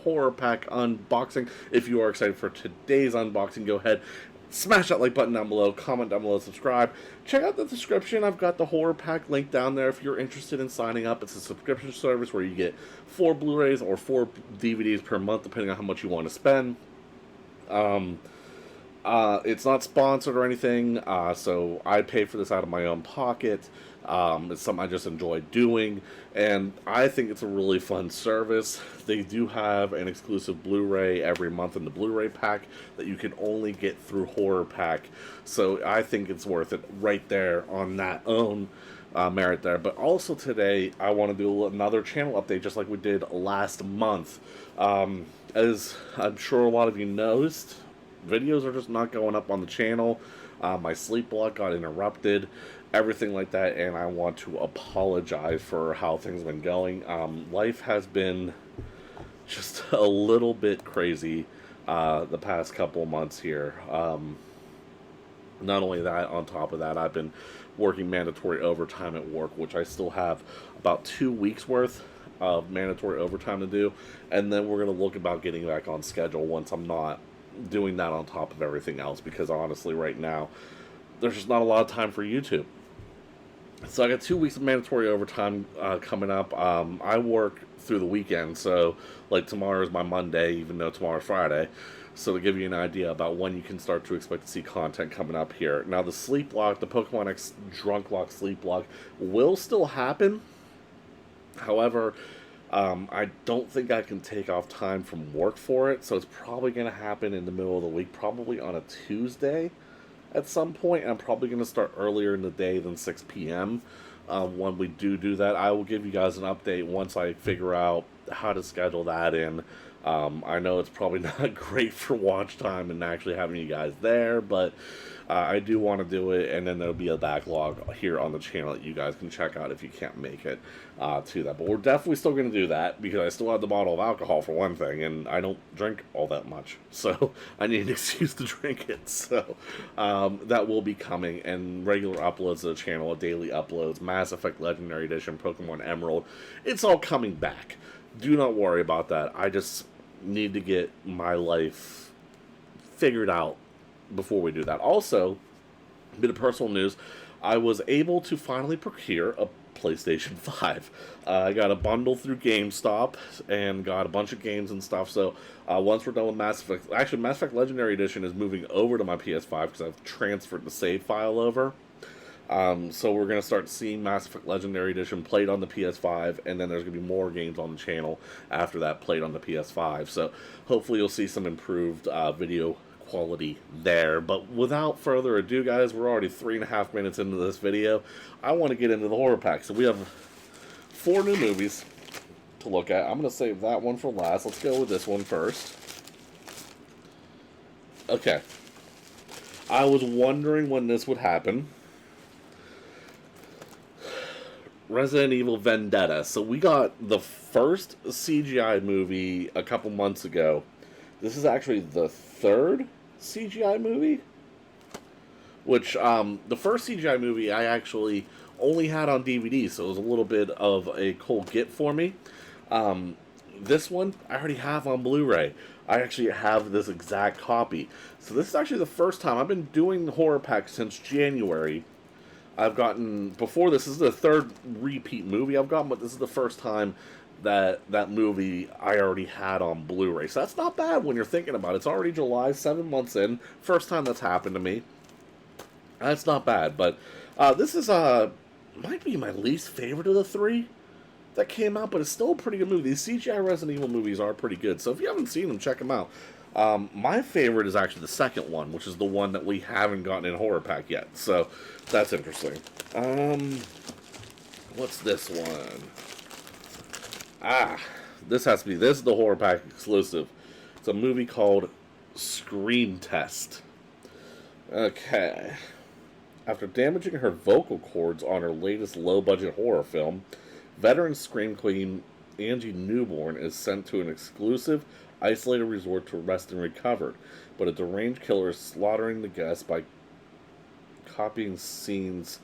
Horror Pack unboxing. If you are excited for today's unboxing, go ahead, smash that like button down below, comment down below, subscribe. Check out the description. I've got the Horror Pack link down there if you're interested in signing up. It's a subscription service where you get 4 Blu-rays or 4 DVDs per month, depending on how much you want to spend. It's not sponsored or anything, so I pay for this out of my own pocket. It's something I just enjoy doing, and I think it's a really fun service. They do have an exclusive Blu-ray every month in the Blu-ray pack that you can only get through Horror Pack, so I think it's worth it right there on that own merit there. But also today, I want to do another channel update just like we did last month. As I'm sure a lot of you noticed, videos are just not going up on the channel. My sleep block got interrupted, everything like that, and I want to apologize for how things have been going. Life has been just a little bit crazy the past couple of months here. Not only that, on top of that, I've been working mandatory overtime at work, which I still have about 2 weeks worth of mandatory overtime to do, and then we're going to look about getting back on schedule once I'm not doing that on top of everything else, because honestly right now there's just not a lot of time for YouTube. So I got 2 weeks of mandatory overtime coming up. I work through the weekend, so like tomorrow is my Monday, even though tomorrow's Friday. So to give you an idea about when you can start to expect to see content coming up here. Now the sleep lock, the Pokemon X Drunk Lock sleep lock will still happen. However, I don't think I can take off time from work for it, so it's probably going to happen in the middle of the week, probably on a Tuesday at some point. I'm probably going to start earlier in the day than 6 p.m. When we do that. I will give you guys an update once I figure out how to schedule that in. I know it's probably not great for watch time and actually having you guys there, but I do want to do it, and then there'll be a backlog here on the channel that you guys can check out if you can't make it to that. But we're definitely still going to do that, because I still have the bottle of alcohol for one thing, and I don't drink all that much, so I need an excuse to drink it. So that will be coming, and regular uploads to the channel, daily uploads, Mass Effect Legendary Edition, Pokemon Emerald, it's all coming back. Do not worry about that. I just need to get my life figured out before we do that. Also, a bit of personal news, I was able to finally procure a PlayStation 5. I got a bundle through GameStop and got a bunch of games and stuff, so once we're done with Mass Effect, actually Mass Effect Legendary Edition is moving over to my PS5 because I've transferred the save file over. So we're going to start seeing Mass Effect Legendary Edition played on the PS5, and then there's going to be more games on the channel after that played on the PS5. So hopefully you'll see some improved video quality there. But without further ado, guys, we're already 3.5 minutes into this video. I want to get into the Horror Pack. So we have 4 new movies to look at. I'm going to save that one for last. Let's go with this one first. Okay. I was wondering when this would happen. Resident Evil Vendetta. So we got the first CGI movie a couple months ago. This is actually the 3rd CGI movie. Which, the first CGI movie I actually only had on DVD, so it was a little bit of a cold get for me. This one I already have on Blu-ray. I actually have this exact copy. So this is actually the first time. I've been doing the Horror Pack since January. I've gotten, before this is the 3rd repeat movie I've gotten, but this is the first time that movie I already had on Blu-ray. So that's not bad when you're thinking about it. It's already July, 7 months in. First time that's happened to me. That's not bad, but this is, might be my least favorite of the 3 that came out, but it's still a pretty good movie. These CGI Resident Evil movies are pretty good, so if you haven't seen them, check them out. My favorite is actually the second one, which is the one that we haven't gotten in Horror Pack yet, so that's interesting. What's this one? This has to be, this is the Horror Pack exclusive. It's a movie called Scream Test. Okay. After damaging her vocal cords on her latest low-budget horror film, veteran Scream Queen Angie Newborn is sent to an exclusive, isolated resort to rest and recover, but a deranged killer is slaughtering the guests by copying scenes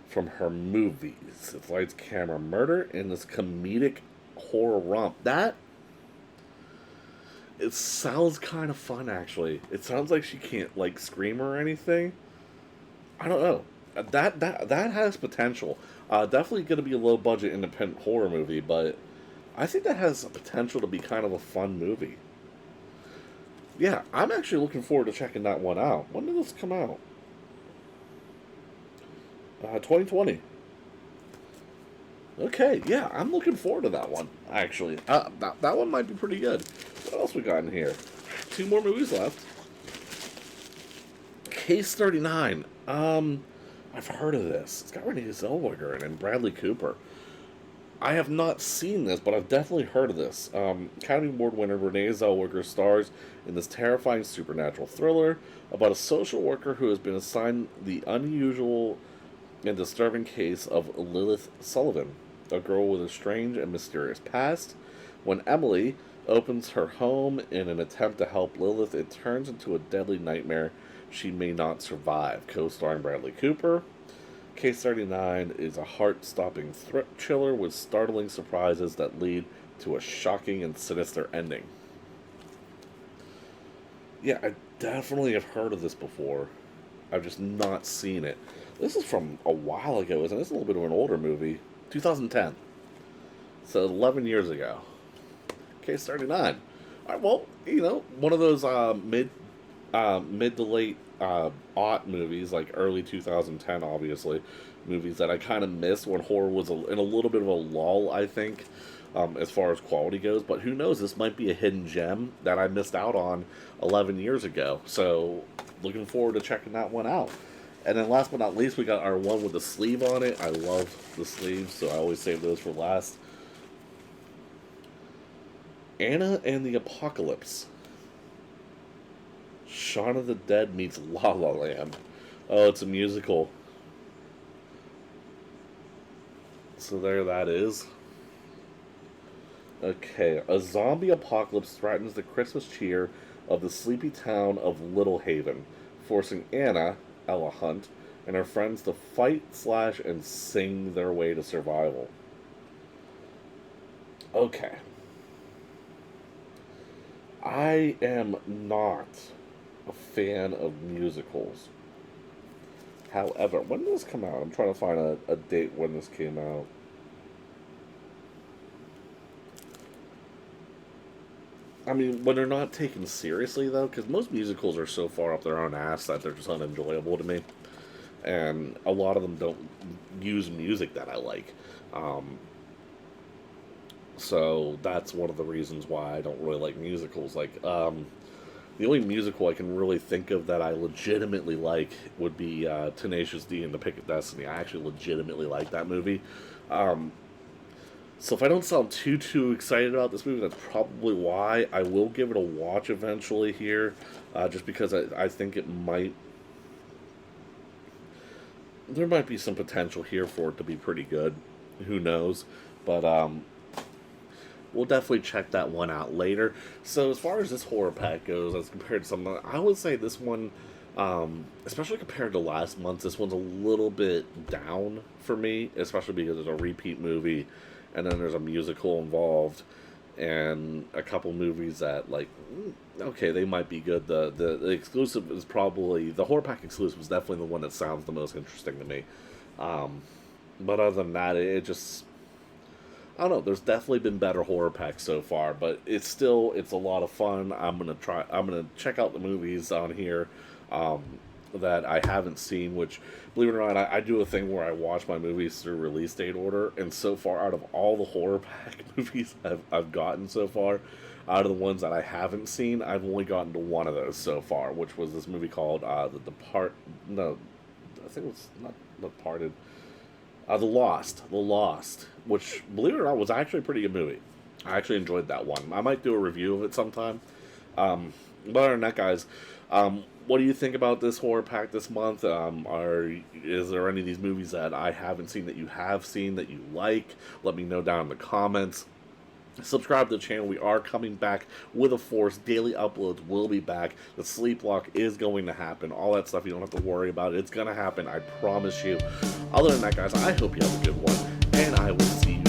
from her movies. It's lights, camera, murder in this comedic horror romp. That It sounds kind of fun, actually. It sounds like she can't like scream or anything. I don't know. That has potential. Definitely going to be a low budget independent horror movie, but I think that has potential to be kind of a fun movie. Yeah, I'm actually looking forward to checking that one out. When did this come out? 2020. Okay, yeah, I'm looking forward to that one, actually. That one might be pretty good. What else we got in here? Two more movies left. Case 39. I've heard of this. It's got Renee Zellweger in it and Bradley Cooper. I have not seen this, but I've definitely heard of this. Academy Award winner Renee Zellweger stars in this terrifying supernatural thriller about a social worker who has been assigned the unusual and disturbing case of Lilith Sullivan, a girl with a strange and mysterious past. When Emily opens her home in an attempt to help Lilith, it turns into a deadly nightmare she may not survive. Co-starring Bradley Cooper. Case 39 is a heart-stopping chiller with startling surprises that lead to a shocking and sinister ending. Yeah, I definitely have heard of this before. I've just not seen it. This is from a while ago, isn't it? It's a little bit of an older movie. 2010. So 11 years ago. Case 39. All right, well, one of those mid to late aught movies, like early 2010, obviously, movies that I kind of missed when horror was in a little bit of a lull, I think, as far as quality goes. But who knows? This might be a hidden gem that I missed out on 11 years ago. So, looking forward to checking that one out. And then last but not least, we got our one with the sleeve on it. I love the sleeves, so I always save those for last. Anna and the Apocalypse. Shaun of the Dead meets La La Land. Oh, it's a musical. So there that is. Okay, a zombie apocalypse threatens the Christmas cheer of the sleepy town of Little Haven, forcing Anna, Ella Hunt, and her friends to fight, slash, and sing their way to survival. Okay. I am not a fan of musicals. However, when did this come out? I'm trying to find a date when this came out. I mean, when they're not taken seriously, though, because most musicals are so far up their own ass that they're just unenjoyable to me. And a lot of them don't use music that I like. So that's one of the reasons why I don't really like musicals. Like, the only musical I can really think of that I legitimately like would be Tenacious D and The Pick of Destiny. I actually legitimately like that movie. So if I don't sound too excited about this movie, that's probably why. I will give it a watch eventually here, just because I think it might... There might be some potential here for it to be pretty good. Who knows? But, we'll definitely check that one out later. So as far as this horror pack goes, as compared to something, I would say this one, especially compared to last month, this one's a little bit down for me, especially because it's a repeat movie, and then there's a musical involved, and a couple movies that, like, okay, they might be good. The exclusive is probably, the horror pack exclusive is definitely the one that sounds the most interesting to me. But other than that, it just... I don't know. There's definitely been better horror packs so far, but it's a lot of fun. I'm gonna check out the movies on here that I haven't seen. Which, believe it or not, I do a thing where I watch my movies through release date order. And so far, out of all the horror pack movies I've gotten so far, out of the ones that I haven't seen, I've only gotten to one of those so far, which was this movie called No, I think it was not Departed. The Lost, which, believe it or not, was actually a pretty good movie. I actually enjoyed that one. I might do a review of it sometime. But other than that, guys, what do you think about this horror pack this month? Is there any of these movies that I haven't seen that you have seen that you like? Let me know down in the comments. Subscribe to the channel. We are coming back with a force. Daily uploads will be back. The sleep lock is going to happen. All that stuff, you don't have to worry about it. It's going to happen. I promise you. Other than that, guys, I hope you have a good one. And I will see you